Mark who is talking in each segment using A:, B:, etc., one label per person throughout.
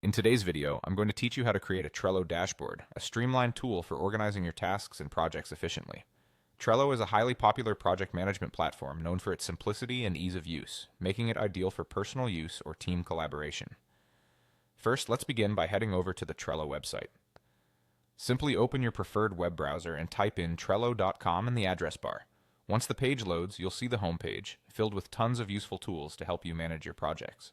A: In today's video, I'm going to teach you how to create a Trello dashboard, a streamlined tool for organizing your tasks and projects efficiently. Trello is a highly popular project management platform known for its simplicity and ease of use, making it ideal for personal use or team collaboration. First, let's begin by heading over to the Trello website. Simply open your preferred web browser and type in trello.com in the address bar. Once the page loads, you'll see the home page, filled with tons of useful tools to help you manage your projects.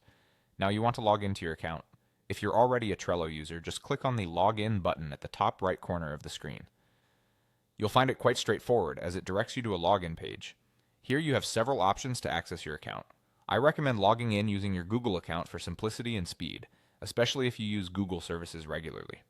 A: Now you want to log into your account. If you're already a Trello user, just click on the Login button at the top right corner of the screen. You'll find it quite straightforward as it directs you to a login page. Here you have several options to access your account. I recommend logging in using your Google account for simplicity and speed, especially if you use Google services regularly.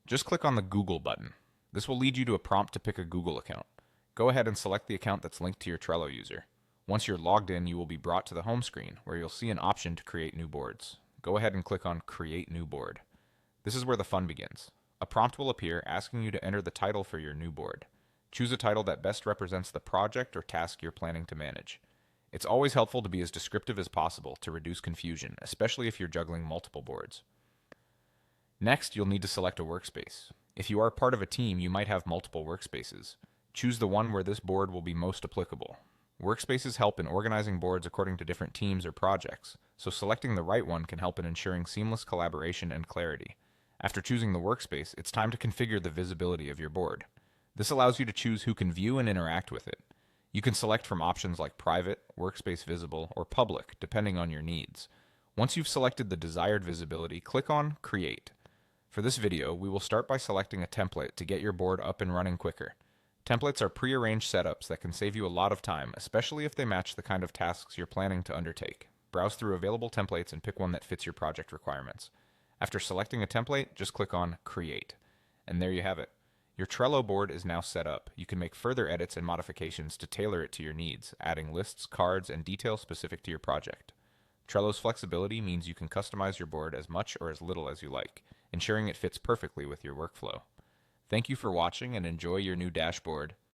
A: Just click on the Google button. This will lead you to a prompt to pick a Google account. Go ahead and select the account that's linked to your Trello user. Once you're logged in, you will be brought to the home screen where you'll see an option to create new boards. Go ahead and click on Create New Board. This is where the fun begins. A prompt will appear asking you to enter the title for your new board. Choose a title that best represents the project or task you're planning to manage. It's always helpful to be as descriptive as possible to reduce confusion, especially if you're juggling multiple boards. Next, you'll need to select a workspace. If you are part of a team, you might have multiple workspaces. Choose the one where this board will be most applicable. Workspaces help in organizing boards according to different teams or projects, so selecting the right one can help in ensuring seamless collaboration and clarity. After choosing the workspace, it's time to configure the visibility of your board. This allows you to choose who can view and interact with it. You can select from options like private, workspace visible, or public, depending on your needs. Once you've selected the desired visibility, click on Create. For this video, we will start by selecting a template to get your board up and running quicker. Templates are pre-arranged setups that can save you a lot of time, especially if they match the kind of tasks you're planning to undertake. Browse through available templates and pick one that fits your project requirements. After selecting a template, just click on Create. And there you have it. Your Trello board is now set up. You can make further edits and modifications to tailor it to your needs, adding lists, cards, and details specific to your project. Trello's flexibility means you can customize your board as much or as little as you like, ensuring it fits perfectly with your workflow. Thank you for watching and enjoy your new dashboard.